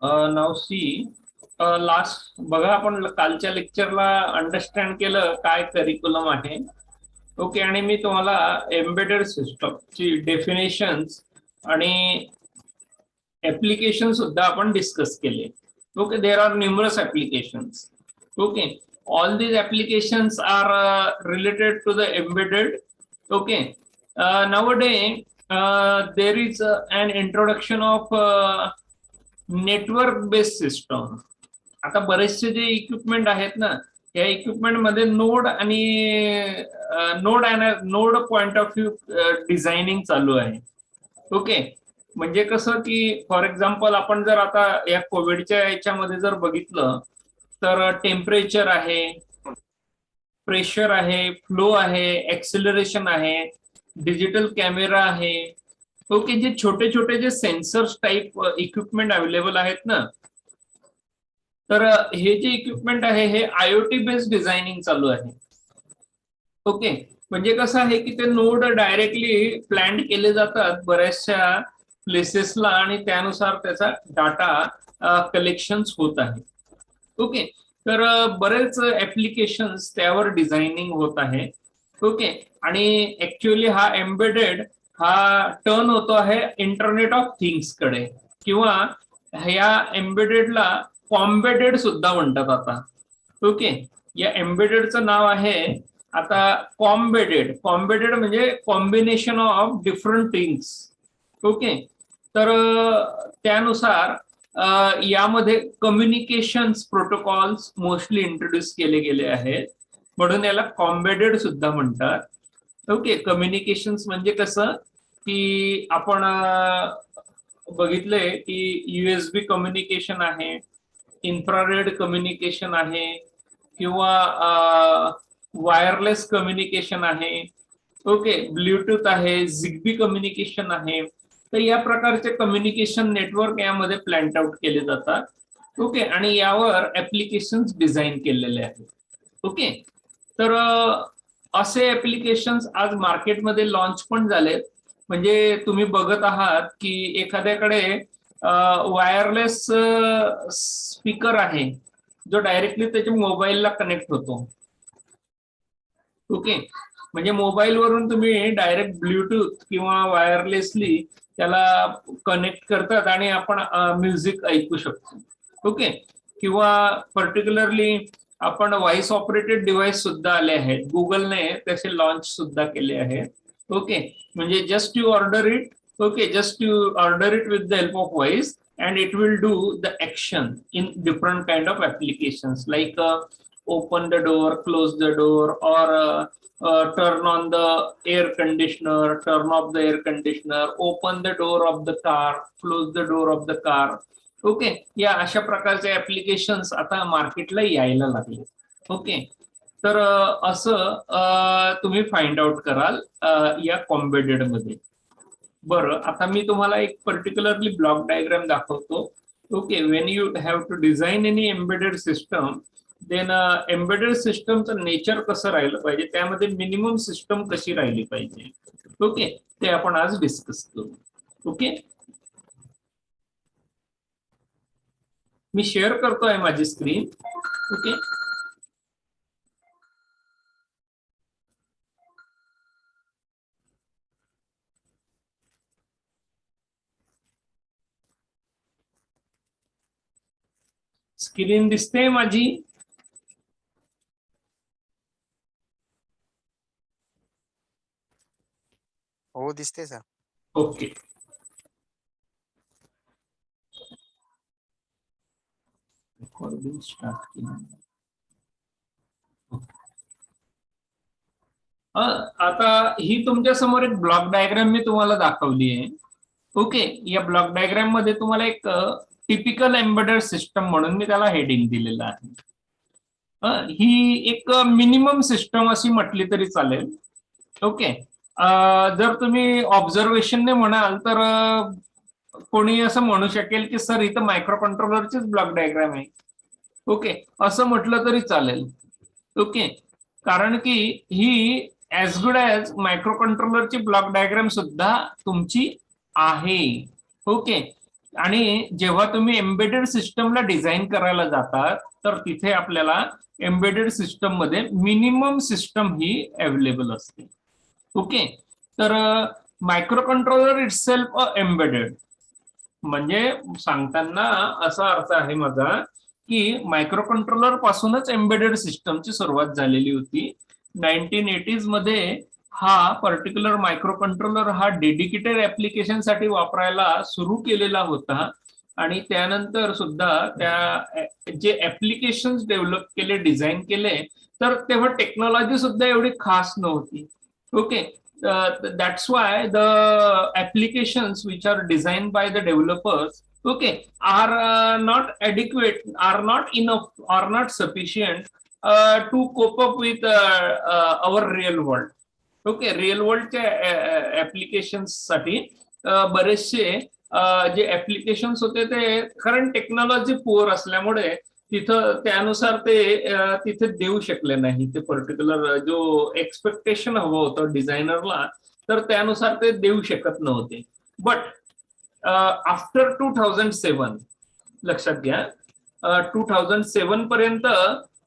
नाव C last बघा, आपण कालच्या लेक्चरला अंडरस्टँड केलं काय करिक्युलम आहे. ओके, आणि मी तुम्हाला एम्बेडेड सिस्टमची डेफिनेशन्स आणि ऍप्लिकेशन सुद्धा आपण डिस्कस केले. Okay, there are numerous applications. Okay, all these applications are related to the embedded. Okay, nowadays there is an introduction of network based system. आता बरेचसे जे इक्विपमेंट आहेत ना, या इक्विपमेंट मध्ये नोड आणि node point of view designing चालू आहे. ओके, म्हणजे कसं की फॉर एक्झाम्पल आपण जर आता या कोविडच्या याच्यामध्ये जर बघितलं तर टेम्परेचर आहे, प्रेशर आहे, फ्लो आहे, एक्सेलरेशन आहे, डिजिटल कॅमेरा आहे. ओके, जे छोटे छोटे जे सेन्सर्स टाईप इक्विपमेंट अवेलेबल आहेत ना, तर हे जे इक्विपमेंट आहे हे आयओटी बेस्ड डिझायनिंग चालू आहे. ओके, म्हणजे कसं आहे की ते नोड डायरेक्टली प्लॅन केले जातात बऱ्याचशा प्लेसेसला आणि त्यानुसार त्याचा डाटा कलेक्शन होत आहे. ओके, तर बरेच ऍप्लिकेशन्स त्यावर डिझायनिंग होत आहे. ओके, आणि ऍक्च्युअली हा एम्बेडेड हा टर्न होतो आहे इंटरनेट ऑफ थिंग्स कडे, किंवा ह्या एम्बेडेडला कॉम्बेडेड सुद्धा म्हणतात आता. ओके, या एम्बेडेडचं नाव आहे आता कॉम्बेडेड. कॉम्बेडेड म्हणजे combination of different things. Okay, तर त्यानुसार यामध्ये कम्युनिकेशन्स प्रोटोकॉल्स मोस्टली इंट्रोड्यूस केले गेले आहेत, म्हणून याला कॉम्बेडेड सुद्धा म्हणतात. ओके, कम्युनिकेशन्स म्हणजे कसं की आपण बघितलंय की युएसबी कम्युनिकेशन आहे, इन्फ्रारेड कम्युनिकेशन आहे, किंवा वायरलेस कम्युनिकेशन आहे. ओके, ब्ल्यूटूथ आहे, झिगबी कम्युनिकेशन आहे. तर या प्रकारचे कम्युनिकेशन नेटवर्क यामध्ये प्लॅन्ट आउट केले जातात. ओके, आणि यावर ऍप्लिकेशन डिझाईन केलेले आहेत. ओके, तर असे ऍप्लिकेशन्स आज मार्केटमध्ये लॉन्च पण झालेत. म्हणजे तुम्ही बघत आहात की एखाद्याकडे वायरलेस स्पीकर आहे जो डायरेक्टली त्याच्या मोबाईलला कनेक्ट होतो. ओके, म्हणजे मोबाईल वरून तुम्ही डायरेक्ट ब्ल्यूटूथ किंवा वायरलेसली त्याला कनेक्ट करतात आणि आपण म्युझिक ऐकू शकतो. ओके, किंवा पर्टिक्युलरली आपण व्हॉइस ऑपरेटेड डिव्हाइस सुद्धा आले आहेत, गुगलने त्याचे लॉन्च सुद्धा केले आहेत. ओके, म्हणजे just you order it. Okay, just you order it with the help of voice and it will do the action in different kind of applications like open the door, close the door, or turn on the air conditioner, turn off the air conditioner, open the door of the car, close the door of the car. Okay, या अशा प्रकारचे applications आता मार्केटला यायला लागले. Okay, तर असं तुम्ही फाइंड आउट कराल या कॉम्बेडेड मध्ये. बरं, आता मी तुम्हाला एक पर्टिक्युलरली ब्लॉक डायग्राम दाखवतो. Okay, when you have to design any embedded system, then embedded सिस्टमचं नेचर कसं राहिलं पाहिजे, त्यामध्ये मिनिमम सिस्टम कशी राहिली पाहिजे. ओके, ते आपण आज डिस्कस करू. ओके, मी शेअर करतोय माझी स्क्रीन. ओके, स्क्रीन दिसते माझी? हो, दिसते सर. ओके, रेकॉर्डिंग स्टार्ट केलं. आता ही तुमच्या समोर एक ब्लॉक डायग्राम मी तुम्हाला दाखवली आहे. ओके, या ब्लॉक डायग्राम मध्ये तुम्हाला एक टिपिकल एम्बेडेड सिस्टम म्हणून मी त्याला हेडिंग दिलेलं आहे. ही एक मिनिमम सिस्टम अशी म्हटली तरी चालेल. ओके, जर तुम्ही ऑब्झर्वेशनने म्हणाल तर कोणी असं म्हणू शकेल की सर इथं मायक्रो कंट्रोलरचीच ब्लॉक डायग्राम आहे. ओके, असं म्हटलं तरी चालेल. ओके, कारण की ही ऍज गुड ऍज मायक्रो कंट्रोलरची ब्लॉक डायग्राम सुद्धा तुमची आहे. ओके, आणि जेव्हा तुम्ही एम्बेडेड सिस्टमला डिझाईन करायला जातात तर तिथे आपल्याला एम्बेडेड सिस्टम मध्ये मिनिमम सिस्टम ही अवेलेबल असते. ओके, तर micro controller it self embedded म्हणजे सांगताना असा अर्थ आहे माझा की मायक्रो कंट्रोलर पासूनच एम्बेडेड सिस्टमची सुरुवात झालेली होती. 1980s मध्ये हा पर्टिक्युलर मायक्रो कंट्रोलर हा डेडिकेटेड ऍप्लिकेशन साठी वापरायला सुरू केलेला होता. आणि त्यानंतर सुद्धा त्या जे ऍप्लिकेशन डेव्हलप केले, डिझाईन केले, तर तेव्हा टेक्नॉलॉजी सुद्धा एवढी खास नव्हती. Okay, that's why the applications which are designed by the developers, okay, are not adequate, are not enough, are not sufficient to cope up with our real world. Okay, real वर्ल्डच्या applications साठी बरेचसे जे applications होते ते कारण technology poor असल्यामुळे तिथं त्यानुसार ते तिथे देऊ शकले नाही. ते पर्टिक्युलर जो एक्सपेक्टेशन हवं होतं डिझायनरला तर त्यानुसार ते देऊ शकत नव्हते. बट आफ्टर 2007 लक्षात घ्या, 2007 पर्यंत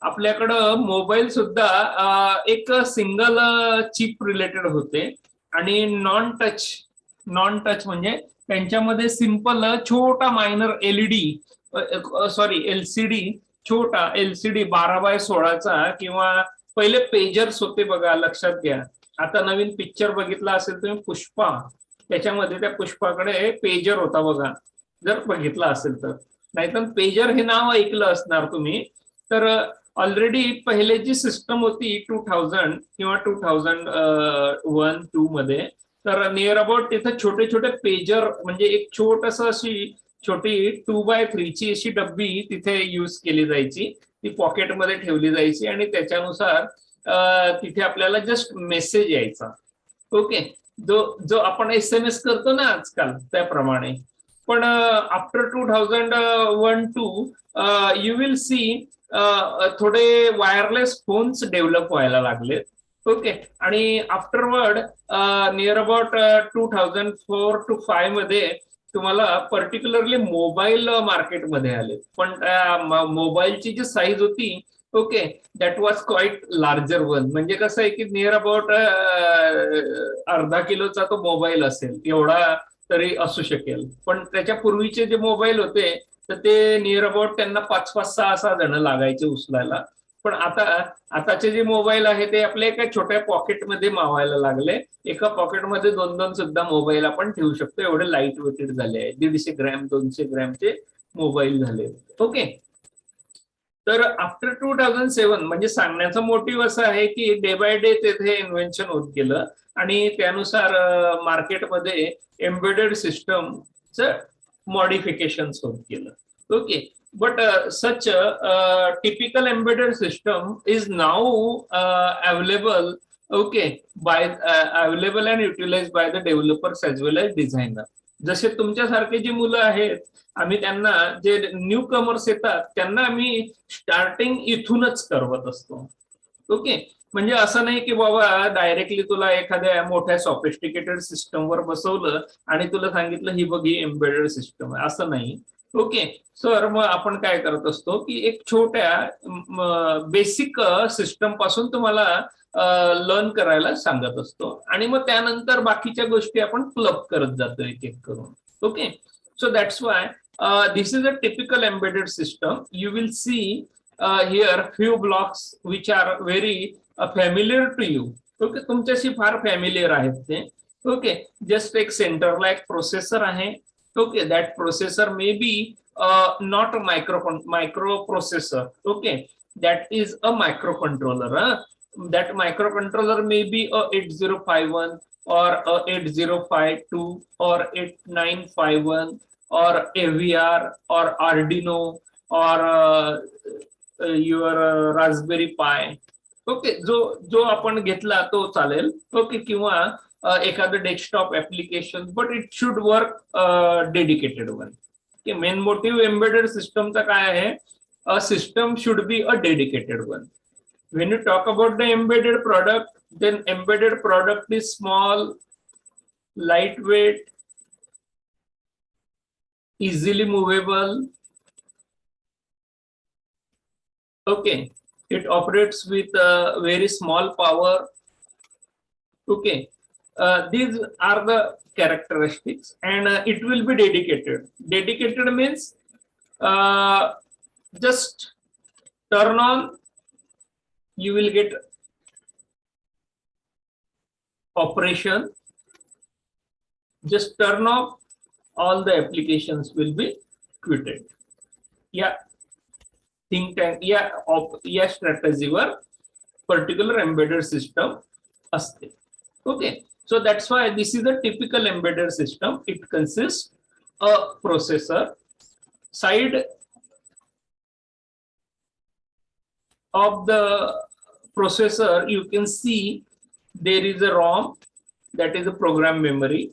आपल्याकडं मोबाईल सुद्धा एक सिंगल चिप रिलेटेड होते आणि नॉन टच म्हणजे त्यांच्यामध्ये सिंपल छोटा मायनर एलईडी, सॉरी एलसीडी, छोटा एलसीडी 12x16चा किंवा पहिले पेजर्स होते बघा, लक्षात घ्या. आता नवीन पिक्चर बघितला असेल तुम्ही पुष्पा, त्याच्यामध्ये त्या पुष्पाकडे पेजर होता बघा, जर बघितला असेल तर. नाहीतर पेजर हे नाव ऐकलं असणार तुम्ही. तर ऑलरेडी पहिले जी सिस्टम होती 2000 किंवा 2001-2 मध्ये, तर नियर अबाउट तिथे छोटे छोटे पेजर म्हणजे एक छोटस अशी छोटी 2x3 ची अशी डब्बी तिथे यूज केली जायची. ती पॉकेटमध्ये ठेवली जायची आणि त्याच्यानुसार तिथे आपल्याला जस्ट मेसेज यायचा. ओके, जो जो आपण SMS करतो ना आजकाल त्याप्रमाणे. पण आफ्टर 2001-2 यू विल सी थोडे वायरलेस फोन्स डेव्हलप व्हायला लागले. ओके, आणि आफ्टरवर्ड नियर अबाउट 2004-5 मध्ये तुम्हाला पर्टिक्युलरली मोबाईल मार्केटमध्ये आले. पण मोबाईलची जी साईज होती, okay, that was quite larger one. म्हणजे कसं आहे की नियर अबाउट अर्धा किलोचा तो मोबाईल असेल एवढा तरी असू शकेल. पण त्याच्या पूर्वीचे जे मोबाईल होते तर ते नियर अबाउट त्यांना 5-6 जण लागायचे उचलायला. पण आताचे जे मोबाईल आहे ते आपल्या एका छोट्या पॉकेटमध्ये मावायला लागले. एका पॉकेटमध्ये 2-2 सुद्धा मोबाईल आपण ठेवू शकतो, एवढे लाईट वेटेड झाले आहे. 150 ग्रॅम 200 ग्रॅमचे मोबाईल झाले. ओके, तर आफ्टर 2007 म्हणजे सांगण्याचा मोटिव्ह असं आहे की डे बाय डे तेथे इन्व्हेन्शन होत गेलं आणि त्यानुसार मार्केटमध्ये एम्बेडेड सिस्टमचं मॉडिफिकेशन होत गेलं. Okay, but such a typical embedded system is now available, okay, by available and utilized by the developers as well as designer. जसे तुमच्यासारखे जी मुलं आहेत, आम्ही त्यांना जे न्यू कमर्स येतात त्यांना आम्ही स्टार्टिंग इथूनच करवत असतो. ओके, म्हणजे असं नाही की बाबा डायरेक्टली तुला एखाद्या मोठ्या सॉफिस्टिकेटेड सिस्टमवर बसवलं आणि तुला सांगितलं ही बघ ही एम्बेडेड सिस्टम आहे, असं नाही. ओके, सर मग आपण काय करत असतो की एक छोट्या बेसिक सिस्टम पासून तुम्हाला लर्न करायला सांगत असतो आणि मग त्यानंतर बाकीच्या गोष्टी आपण क्लब करत जातो एक एक करून. Okay, so that's why this is a typical embedded system. You will see here few blocks which are very familiar to you. Okay, तुमच्याशी फार फॅमिलियर आहेत ते. ओके, जस्ट एक सेंटरला एक प्रोसेसर आहे. Okay, that processor may be not a microprocessor. Okay, that is a microcontroller. That microcontroller may be a 8051 or a 8052 or 8951 or AVR or Arduino or your Raspberry Pi. Okay, जो आपण घेतला तो चालेल. Okay, किंवा एखादं desktop application, but it should work dedicated one. Main motive embedded सिस्टमचा काय आहे? A system should be a dedicated one. When you talk about the embedded product, then embedded product is small, lightweight, easily movable. Okay, it operates with very small power. Okay, these are the characteristics, and it will be dedicated. Dedicated means uh, just turn on, you will get operation. Just turn off, all the applications will be quitted. Yeah, think tank या स्ट्रॅटेजीवर particular embedded system असते. Okay, so that's why this is a typical embedded system. It consists a processor. Side of the processor you can see there is a ROM, that is a program memory,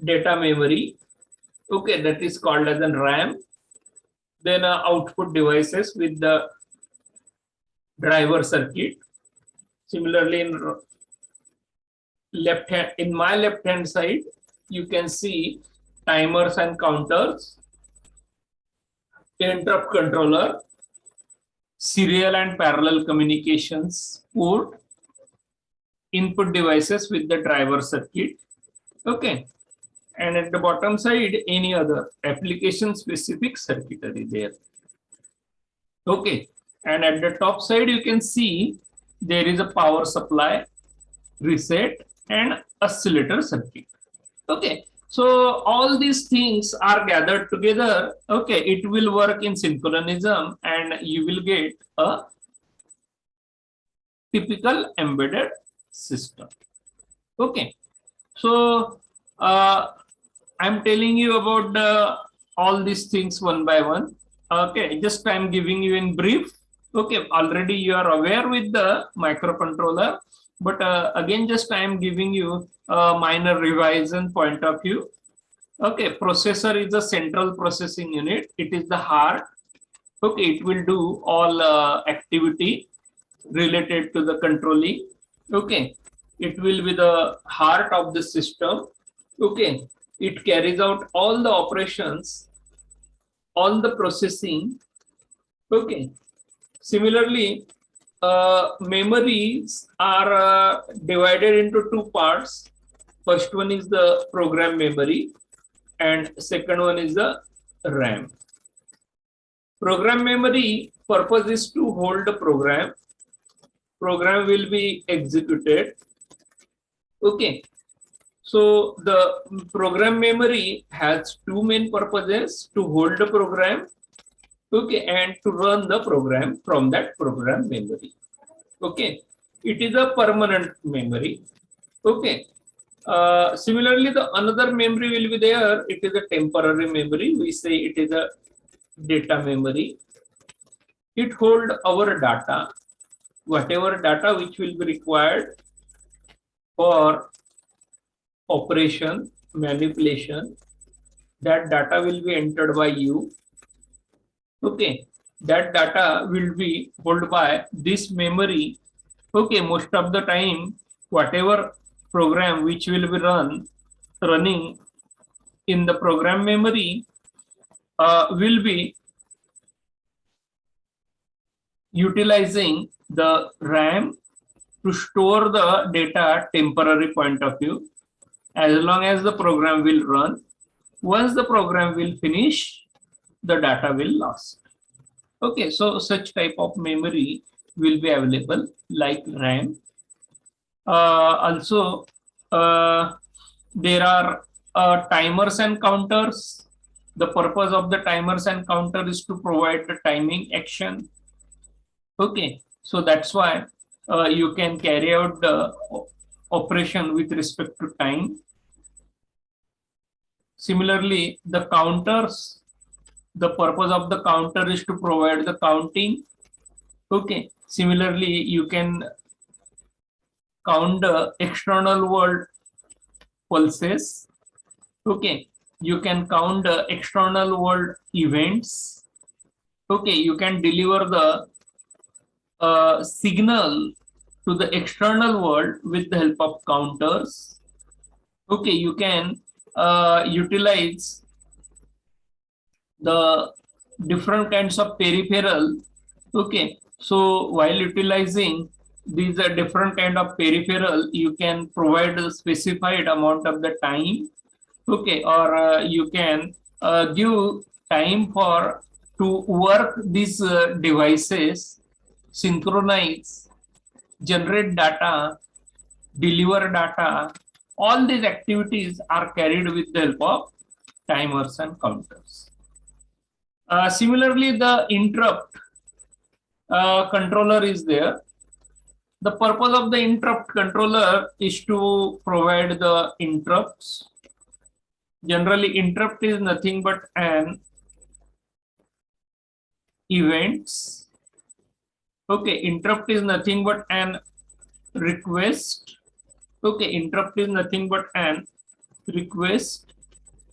data memory. Okay, that is called as a RAM. Then output devices with the driver circuit. Similarly, in my left hand side you can see timers and counters, interrupt controller, serial and parallel communications port, input devices with the driver circuit. Okay, and at the bottom side any other application specific circuitry there. Okay, and at the top side you can see there is a power supply, reset, and oscillator circuit. Okay, so all these things are gathered together. Okay, it will work in synchronism and you will get a typical embedded system. Okay, so I'm telling you about all these things one by one. Okay, just I'm giving you in brief. Okay, already you are aware with the microcontroller, but again just I am giving you a minor revision point of view. Okay, processor is the central processing unit. It is the heart. Okay, it will do all activity related to the controlling. Okay, it will be the heart of the system. Okay, it carries out all the operations, all the processing. Okay, similarly, memories are divided into two parts. First one is the program memory and second one is the RAM. Program memory purpose is to hold the program. Program will be executed. Okay, so the program memory has two main purposes: to hold the program, okay, and to run the program from that program memory. Okay, it is a permanent memory. Okay, similarly the another memory will be there. It is a temporary memory. We say it is a data memory. It hold our data, whatever data which will be required for operation, manipulation, that data will be entered by you. Okay, that data will be held by this memory. Okay, most of the time whatever program which will be running in the program memory will be utilizing the RAM to store the data temporary point of view, as long as the program will run. Once the program will finish, the data will lost. Okay, so such type of memory will be available like RAM. Also, there are timers and counters. The purpose of the timers and counter is to provide the timing action. Okay, so that's why you can carry out the operation with respect to time. Similarly, the counters, the purpose of the counter is to provide the counting. Okay, similarly, you can count the external world pulses. Okay, you can count the external world events. Okay, you can deliver the signal to the external world with the help of counters. Okay, you can utilize the different kinds of peripheral. Okay, so while utilizing these are different kind of peripheral, you can provide a specified amount of the time. Okay, or you can give time for to work these devices, synchronize, generate data, deliver data. All these activities are carried with the help of timers and counters. Similarly, the interrupt controller is there. The purpose of the interrupt controller is to provide the interrupts. Generally, interrupt is nothing but an events. Okay, interrupt is nothing but an request. Okay, interrupt is nothing but an request.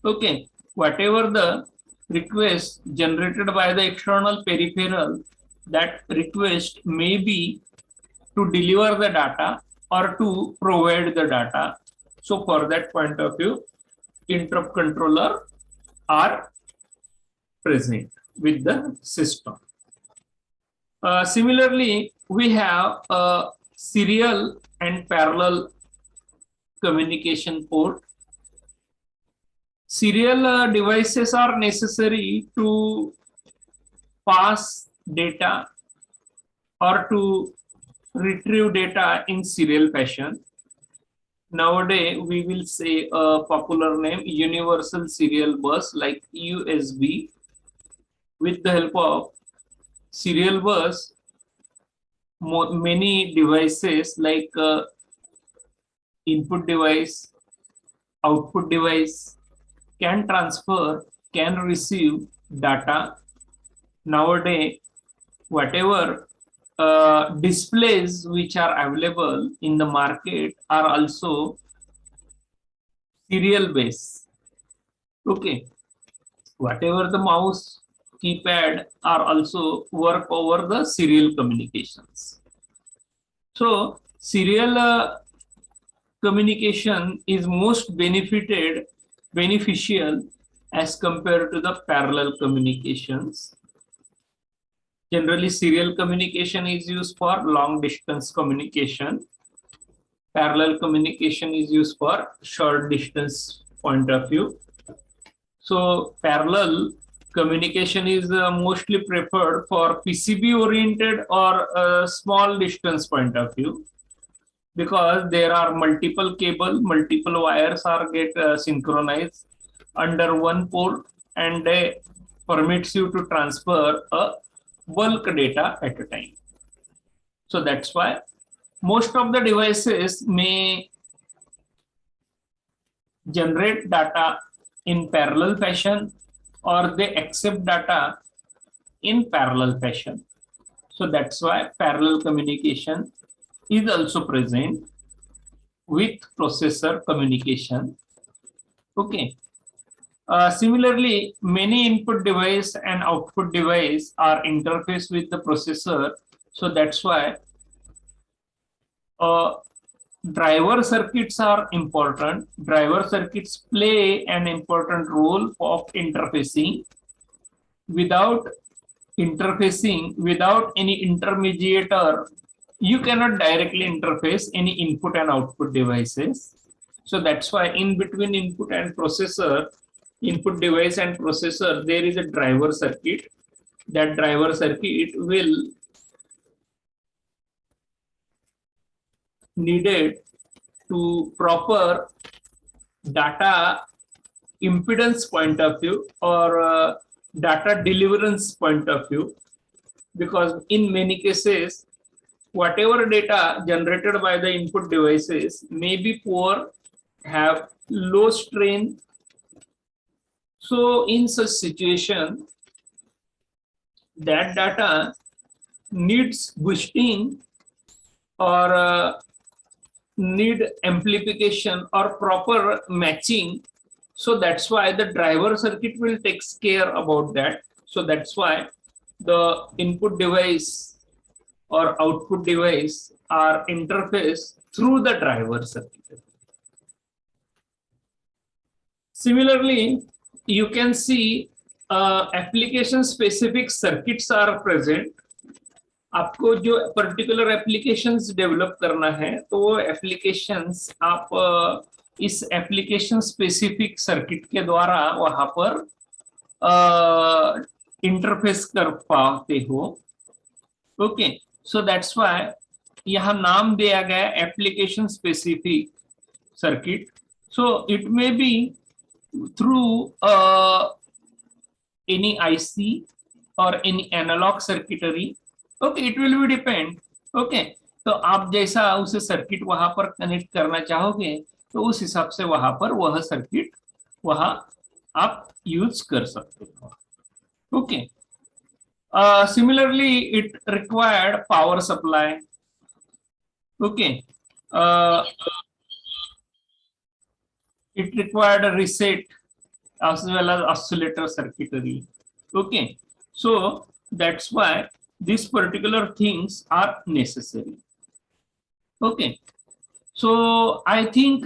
Okay, whatever the request generated by the external peripheral, that request may be to deliver the data or to provide the data. So for that point of view, interrupt controller are present with the system. Similarly, we have a serial and parallel communication port. Serial devices are necessary to pass data or to retrieve data in serial fashion. Nowadays, we will say a popular name, Universal Serial Bus, like USB. With the help of serial bus, many devices like input device, output device can transfer, can receive data. Nowadays, whatever displays which are available in the market are also serial based. Okay, whatever the mouse, keypad are also work over the serial communications. So serial communication is most beneficial as compared to the parallel communications. Generally, serial communication is used for long distance communication. Parallel communication is used for short distance point of view. So parallel communication is mostly preferred for PCB oriented or small distance point of view, because there are multiple cable, multiple wires are get synchronized under one port, and they permits you to transfer a bulk data at a time. So that's why most of the devices may generate data in parallel fashion, or they accept data in parallel fashion. So that's why parallel communication is also present with processor communication. Okay. Similarly, many input device and output device are interfaced with the processor. So that's why driver circuits are important. Driver circuits play an important role of interfacing. Without interfacing, without any intermediator, you cannot directly interface any input and output devices. So that's why in between input and processor, input device and processor, there is a driver circuit. That driver circuit will needed to proper data impedance point of view, or data deliverance point of view, because in many cases whatever data generated by the input devices may be poor, have low strength. So in such situation, that data needs boosting or need amplification or proper matching. So that's why the driver circuit will take care about that. So that's why the input device or output device are interfaced through the driver circuit. Similarly, you can see application specific circuits are present. आपको जो particular applications develop करना है तो वो applications आप इस application specific circuit के द्वारा वहां पर interface कर पाते हो। ओके, सो दैट्स व्हाई यहाँ नाम दिया गया application specific circuit. So it may be through any IC or any analog circuitry. Okay, it will be depend. Okay, तो आप जैसा उसे सर्किट वहां पर कनेक्ट करना चाहोगे तो उस हिसाब से वहां पर वह सर्किट वहां आप यूज कर सकते हो। Okay, similarly it required power supply. Okay, it required a reset as well as oscillator circuitry. Okay, so that's why these particular things are necessary. Okay, so I think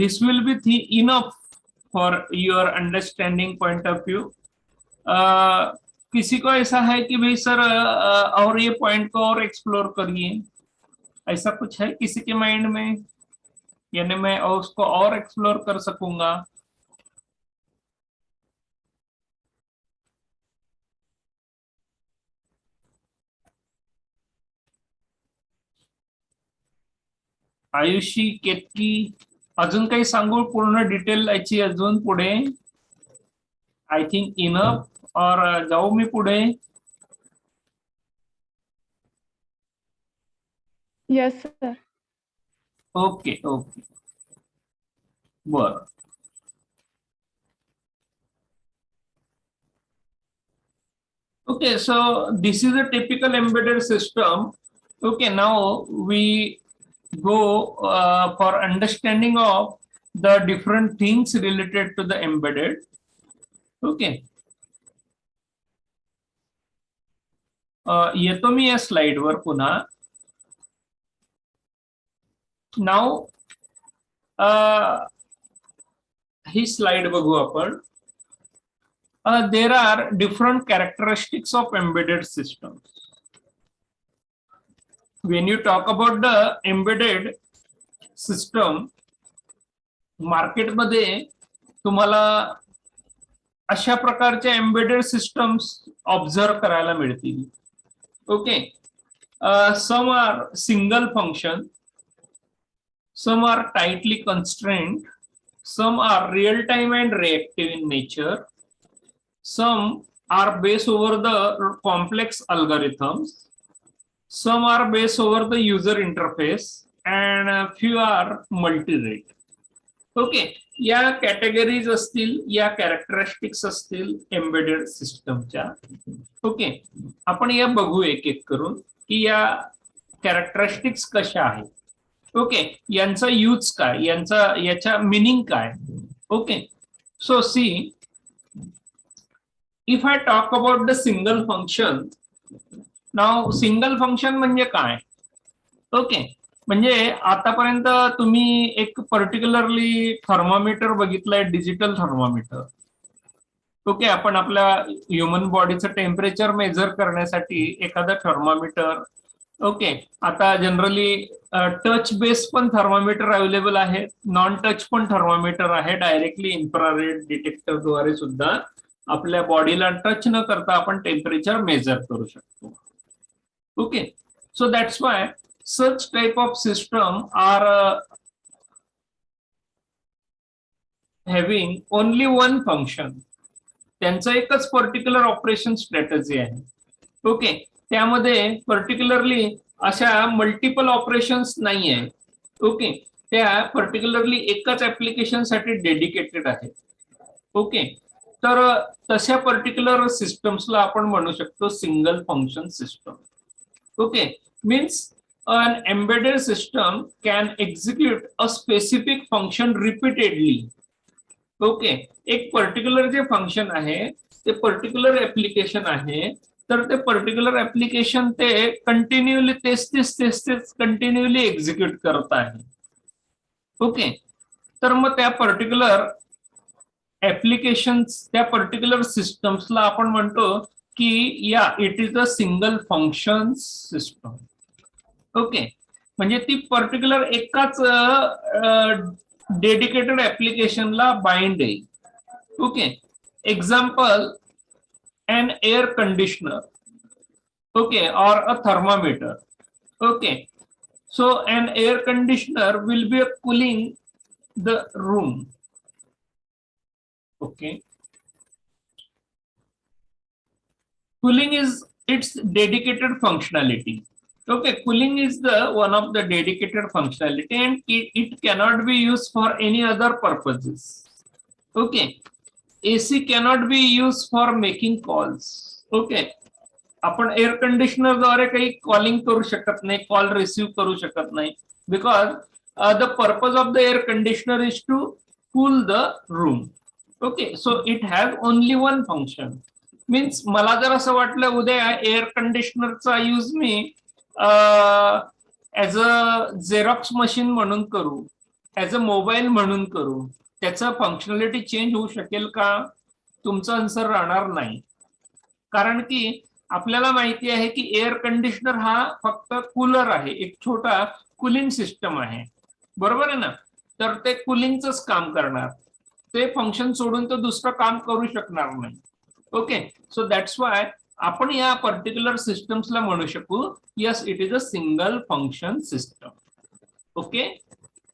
this will be enough for your understanding point of view. किसी को ऐसा है कि भाई sir और ये point को और एक्सप्लोर करिए, ऐसा कुछ है किसी के माइंड में, यानी मैं उसको और एक्सप्लोर कर सकूंगा? आयुषी, केतकी, अजून काही सांगू पूर्ण डिटेल याची अजून पुढे? आय थिंक इनफ और जाऊ मी पुढे? Yes sir. ओके ओके, बर। Okay, so this is a typical embedded system. Okay, now we go for understanding of the different things related to the embedded. Okay. येतो मी या slide वर पुन्हा. Now he slide बघू आपण. There are different characteristics of embedded systems. When you talk about the embedded system, market मध्ये तुम्हाला अशा प्रकारचे embedded systems ऑब्झर्व करायला मिळतील. Okay, some are single function, some are tightly constrained, some are real time and reactive in nature, some are based over the complex algorithms, some are based over the user interface, and few are multi-rate. Okay, या categories असतील, या characteristics असतील embedded सिस्टमच्या. Okay, आपण या बघू एक एक करून की या कॅरेक्टरिस्टिक्स कशा आहेत. ओके, यांचा यूज काय, याच्या मिनिंग काय. Okay, so see, if I talk about the single function. Now single function म्हणजे काय? ओके, म्हणजे आतापर्यंत तुम्ही एक पर्टिक्युलरली थर्मामीटर बघितलंय, डिजिटल थर्मामीटर. ओके, आपण आपल्या ह्युमन बॉडीचं टेम्परेचर मेजर करण्यासाठी एखादा थर्मामीटर. ओके, आता जनरली टच बेस पण थर्मामीटर अवेलेबल आहे, नॉन टच पण थर्मामीटर आहे. डायरेक्टली इन्फ्रारेड डिटेक्टर द्वारे सुद्धा आपल्या बॉडीला टच न करता आपण टेम्परेचर मेजर करू शकतो. Okay, so that's Y such type of system are having only one function. त्यांचं एकच पर्टिक्युलर ऑपरेशन स्ट्रॅटेजी आहे. ओके, त्यामध्ये पर्टिक्युलरली अशा मल्टिपल ऑपरेशन्स नाही आहे. ओके, त्या पर्टिक्युलरली एकच ऍप्लिकेशन साठी डेडिकेटेड आहे. ओके, तर तशा पर्टिक्युलर सिस्टम्सला आपण म्हणू शकतो single function system. Okay, means an embedded system can execute a specific function repeatedly. Okay, एक पर्टिक्युलर जे फंक्शन आहे ते पर्टिक्युलर ऍप्लिकेशन आहे, तर ते पर्टिक्युलर ऍप्लिकेशन ते कंटिन्युअली तेच कंटिन्युअली एक्झिक्यूट करत आहे. ओके, तर मग त्या पर्टिक्युलर ऍप्लिकेशन्स त्या पर्टिक्युलर सिस्टम्सला आपण म्हणतो की या it is a single function system. Okay, म्हणजे ती पर्टिक्युलर एकाच डेडिकेटेड ऍप्लिकेशनला बाइंड आहे. Okay, example an air conditioner, okay, or a thermometer. Okay, so an air conditioner will be cooling the room. Okay, cooling is its dedicated functionality. Okay, cooling is the one of the dedicated functionality, and it cannot be used for any other purposes. Okay, AC cannot be used for making calls. Okay, आपण air कंडिशनरद्वारे काही calling करू शकत नाही, call receive करू शकत नाही, because the purpose of the air conditioner is to cool the room. Okay, so it has only one function. Means मला जर असं वाटलं उद्या एअर कंडिशनरचा यूज मी ऍज अ झेरॉक्स मशीन म्हणून करू, ऍज अ मोबाईल म्हणून करू, त्याचं फंक्शनॅलिटी चेंज होऊ शकेल का? तुमचं आन्सर राहणार नाही. कारण की आपल्याला माहिती आहे की एअर कंडिशनर हा फक्त कूलर आहे, एक छोटा कूलिंग सिस्टम आहे, बरोबर आहे ना? तर ते कूलिंगच काम करणार, ते फंक्शन सोडून तो दुसरं काम करू शकणार नाही. ओके, सो दॅट्स वाय आपण या पर्टिक्युलर सिस्टम्सला म्हणू शकू yes it is a single function system. Okay,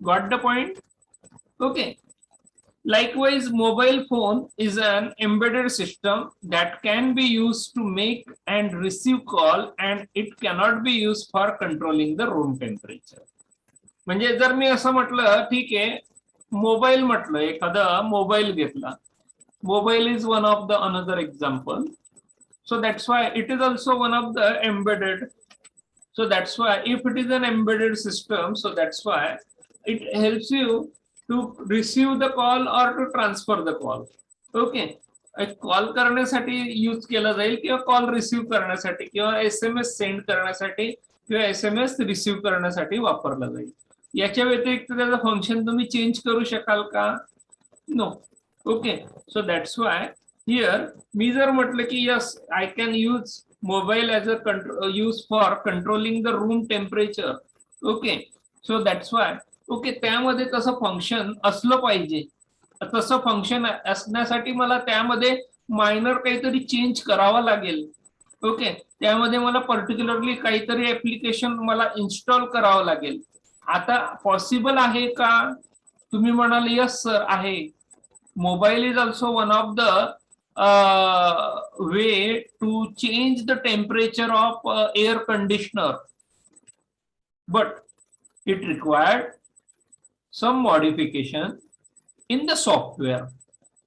got the point? Okay, likewise mobile phone is an embedded system that can be used to make and receive call, and it cannot be used for controlling the room temperature. म्हणजे जर मी असं म्हटलं ठीक आहे, mobile म्हटलं, एखादा mobile घेतला, mobile is one of the another example. So that's why it is also one of the embedded. So that's why if it is an embedded system, so that's why it helps you to receive the call or to transfer the call. Okay, call करण्यासाठी use केला जाईल किंवा call receive करण्यासाठी किंवा SMS send करण्यासाठी किंवा SMS receive करण्यासाठी वापरला जाईल. याच्या व्यतिरिक्त त्याचं फंक्शन तुम्ही चेंज करू शकाल का? No. Okay, so that's why here मी जर म्हटलं की yes I can use mobile as a use for controlling the room temperature. Okay, so that's why okay, त्यामध्ये तसं फंक्शन असलं पाहिजे. तसं फंक्शन असण्यासाठी मला त्यामध्ये मायनर काहीतरी चेंज करावा लागेल. ओके, त्यामध्ये मला पर्टिक्युलरली काहीतरी ऍप्लिकेशन मला इन्स्टॉल करावं लागेल. आता पॉसिबल आहे का? तुम्ही म्हणाल यस सर आहे. Mobile is also one of the way to change the temperature of air conditioner, but it required some modification in the software.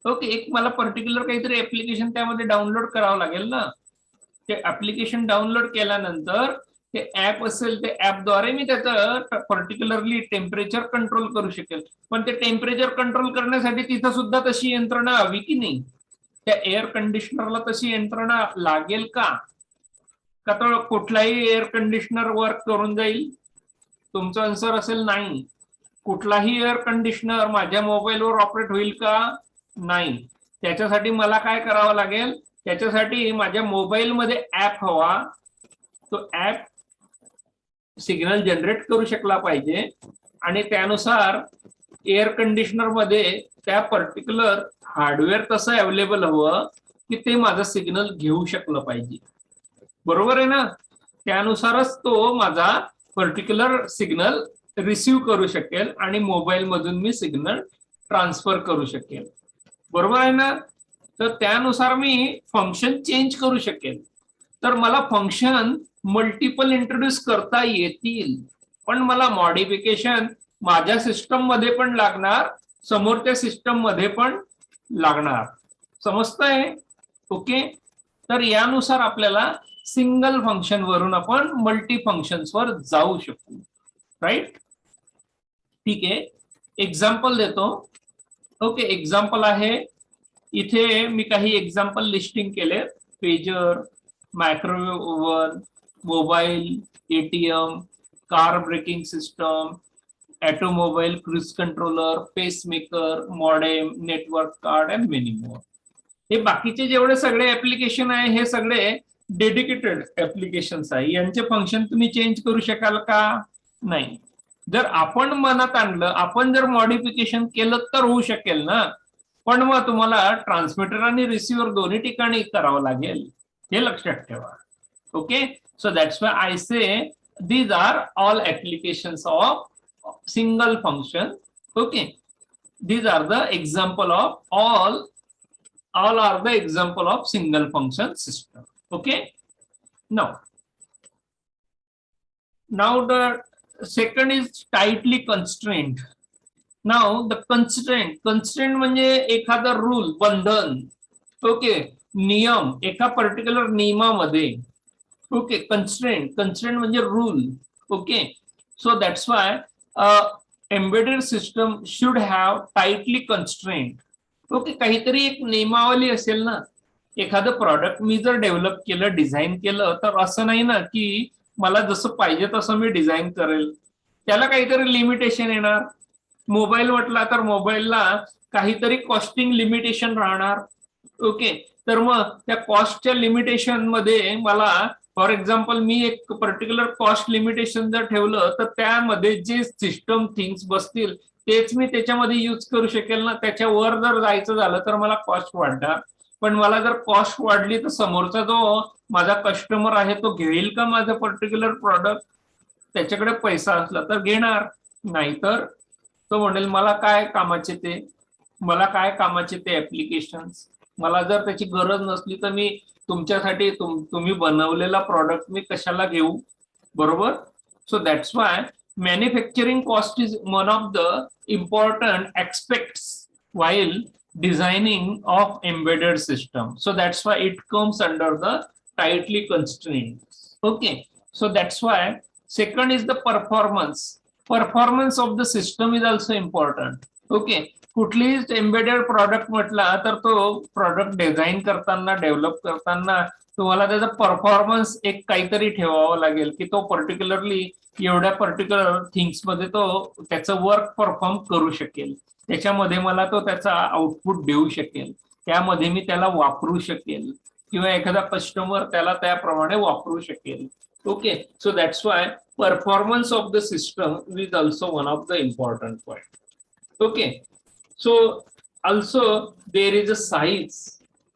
Okay, एक मला पर्टिक्युलर काहीतरी ऍप्लिकेशन त्यामध्ये डाउनलोड करावं लागेल ना. ते ऍप्लिकेशन डाउनलोड केल्यानंतर ते ऍप असेल, ते ऍपद्वारे मी त्याचं पर्टिक्युलरली टेम्परेचर कंट्रोल करू शकेल. पण ते टेम्परेचर कंट्रोल करण्यासाठी तिथं सुद्धा तशी यंत्रणा हवी की नाही? त्या एअर कंडिशनरला तशी यंत्रणा लागेल का? का तो कुठलाही एअर कंडिशनर वर्क करून जाईल? तुमचं आन्सर असेल नाही. कुठलाही एअर कंडिशनर माझ्या मोबाईलवर ऑपरेट होईल का? नाही. त्याच्यासाठी मला काय करावं लागेल? त्याच्यासाठी माझ्या मोबाईलमध्ये ऍप हवा. तो ऍप सिग्नल जनरेट करू शकला पाहिजे आणि त्यानुसार एअर कंडिशनर मध्ये त्या पर्टिक्युलर हार्डवेअर तसं अवेलेबल हवं की ते माझं सिग्नल घेऊ शकलं पाहिजे, बरोबर आहे ना? त्यानुसारच तो माझा पर्टिक्युलर सिग्नल रिसिव्ह करू शकेल आणि मोबाईल मधून मी सिग्नल ट्रान्सफर करू शकेल, बरोबर आहे ना? तर त्यानुसार मी फंक्शन चेंज करू शकेल. तर मला फंक्शन मल्टिपल इंट्रोड्यूस करता येतील, पण मला मॉडिफिकेशन माझ्या सिस्टम मध्ये पण लागणार, समोरच्या सिस्टम मध्ये पण लागणार. समजतंय? ओके, तर यानुसार आपल्याला सिंगल फंक्शन वरून आपण मल्टी फंक्शन्स वर जाऊ शकू. राईट? ठीक आहे, एक्झाम्पल देतो. ओके, एक्झाम्पल आहे इथे मी काही एक्झाम्पल लिस्टिंग केले. Pager, microwave oven, mobile, ATM, car braking system, automobile, cruise controller, pacemaker, modem, network card and many more. हे बाकीचे जेवढे सगळे ऍप्लिकेशन आहे हे सगळे डेडिकेटेड ऍप्लिकेशन्स आहे. यांचे फंक्शन तुम्ही चेंज करू शकाल का? नाही. जर आपण मनात आणलं, आपण जर मॉडिफिकेशन केलं तर होऊ शकेल ना, पण मग तुम्हाला ट्रान्समीटर आणि रिसिव्हर दोन्ही ठिकाणी करावं लागेल, हे लक्षात ठेवा. Okay, so that's why I say these are all applications of single function. Okay, these are the example of all are the example of single function system. Okay, now the second is tightly constrained. Now the constraint म्हणजे एखादा rule, बंधन. Okay, नियम, एका particular नियमामध्ये. Okay, constraint म्हणजे rule. Okay, so that's why embedded system should have tightly constrained. Okay, काहीतरी एक नियमावली असेल ना. एखादं प्रॉडक्ट मी जर डेव्हलप केलं, डिझाईन केलं, तर असं नाही ना की मला जसं पाहिजे तसं मी डिझाईन करेल. त्याला काहीतरी लिमिटेशन येणार. मोबाईल म्हटला तर मोबाईलला काहीतरी कॉस्टिंग लिमिटेशन राहणार. ओके, तर मग त्या कॉस्टच्या लिमिटेशन मध्ये मला, फॉर एक्झाम्पल, मी एक पर्टिक्युलर कॉस्ट लिमिटेशन जर ठेवलं तर त्यामध्ये जे सिस्टम थिंग्स बसतील तेच मी त्याच्यामध्ये यूज करू शकेल ना. त्याच्यावर जर जायचं झालं तर मला कॉस्ट वाढणार. पण मला जर कॉस्ट वाढली तर समोरचा जो माझा कस्टमर आहे तो घेईल का माझं पर्टिक्युलर प्रॉडक्ट? त्याच्याकडे पैसा असला तर घेणार, नाहीतर तो म्हणेल मला काय कामाचे ते ऍप्लिकेशन्स. मला जर त्याची गरज नसली तर मी तुमच्यासाठी तुम्ही बनवलेला प्रॉडक्ट मी कशाला घेऊ? बरोबर. So that's why manufacturing cost is one of the important aspects while designing of embedded system. So that's why it comes under the tightly constraints. Okay, so that's why second is the performance of the system is also important. Okay, कुठलीही embedded product म्हटला तर तो product design करताना, develop करताना तुम्हाला त्याचा performance एक काहीतरी ठेवावा लागेल की तो पर्टिक्युलरली एवढ्या पर्टिक्युलर थिंग्स मध्ये तो त्याचं वर्क परफॉर्म करू शकेल. त्याच्यामध्ये मला तो त्याचा आउटपुट देऊ शकेल, त्यामध्ये मी त्याला वापरू शकेल किंवा एखादा कस्टमर त्याला त्याप्रमाणे वापरू शकेल. Okay, so that's Y performance of the system is also one of the important point. Okay, so also there is a size.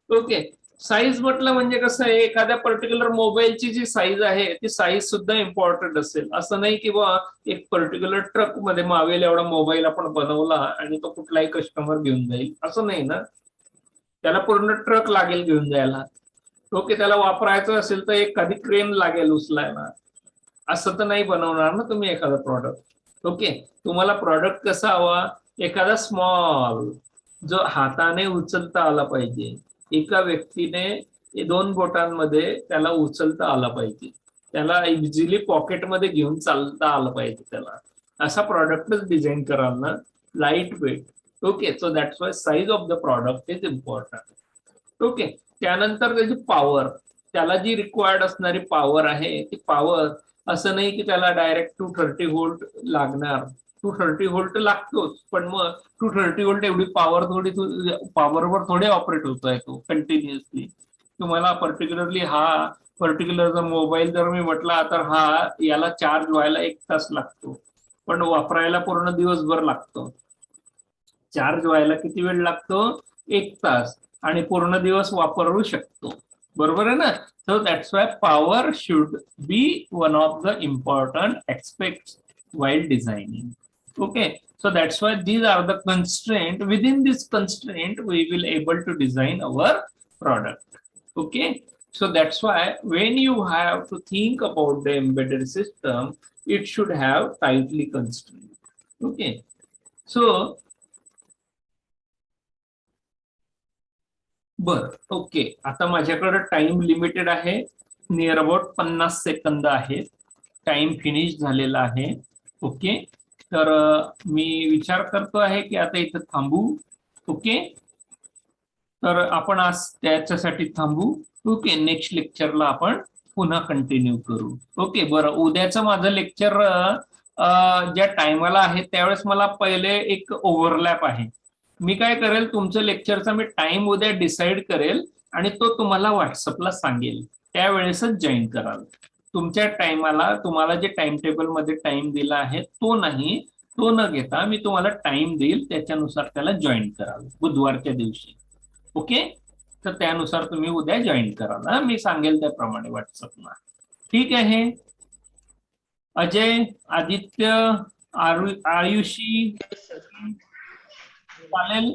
Okay, size म्हटलं म्हणजे कसं आहे, एखाद्या पर्टिक्युलर मोबाईलची जी साईज आहे ती साईज सुद्धा इम्पॉर्टंट असेल. असं नाही की बा एक पर्टिक्युलर ट्रक मध्ये मावेल एवढा मोबाईल आपण बनवला आणि तो कुठलाही कस्टमर घेऊन जाईल, असं नाही ना. त्याला पूर्ण ट्रक लागेल घेऊन जायला. ओके, त्याला वापरायचं असेल तर एखादी क्रेन लागेल उचलायला. असं तर नाही बनवणार ना तुम्ही एखादा प्रॉडक्ट. ओके, तुम्हाला प्रॉडक्ट कसा हवा? एखादा स्मॉल, जो हाताने उचलता आला पाहिजे, एका व्यक्तीने 2 बोटांमध्ये त्याला उचलता आला पाहिजे, त्याला इझिली पॉकेटमध्ये घेऊन चालता आलं पाहिजे त्याला. असा प्रॉडक्टच डिझाईन कराल ना, lightweight. Okay, so that's why size of the product is important. Okay, त्यानंतर त्याची पॉवर, त्याला जी रिक्वायर्ड असणारी पॉवर आहे ती पॉवर, असं नाही की त्याला डायरेक्ट 230 व्होल्ट लागणार. 230 व्होल्ट लागतोच, पण मग 230 व्होल्ट एवढी पॉवर पॉवरवर थोडे ऑपरेट होतोय तो कंटिन्युअसली. तुम्हाला पर्टिक्युलरली पर्टिक्युलर जर मोबाईल जर मी म्हटला तर याला चार्ज व्हायला 1 तास लागतो, पण वापरायला पूर्ण दिवसभर लागतो. चार्ज व्हायला किती वेळ लागतो? 1 तास, आणि पूर्ण दिवस वापरू शकतो. बरोबर आहे ना. So that's why power should be one of the important aspects while designing. Okay, so that's why these are the constraint. Within this constraint we will able to design our product. Okay, so that's why when you have to think about the embedded system, it should have tightly constraint. Okay, so okay, आता माझ्याकडे time limited आहे, near about 50 second आहे, time finish झालेला आहे. Okay, तर मी विचार करतो आहे की आता इथं थांबू. ओके, तर आपण आज त्याच्यासाठी थांबू. ओके, नेक्स्ट लेक्चरला आपण पुन्हा कंटिन्यू करू. ओके, बरं, उद्याचं माझं लेक्चर ज्या टायमाला आहे त्यावेळेस मला पहिले एक ओव्हरलॅप आहे. मी काय करेल, तुमचं लेक्चरचा मी टाइम उद्या डिसाईड करेल आणि तो तुम्हाला व्हॉट्सअपला सांगेल, त्यावेळेसच जॉईन कराल. तुमच्या टायमाला तुम्हाला जे टाइम टेबल मध्ये टाइम दिला आहे तो नाही, तो न घेता मी तुम्हाला टाइम देईल, त्याच्यानुसार त्याला जॉईन कराल बुधवारच्या दिवशी. ओके, तर त्यानुसार तुम्ही उद्या जॉईन कराल. मी सांगेल त्याप्रमाणे व्हॉट्सअपला. ठीक आहे. अजय, आदित्य, आयुषी, चालेल.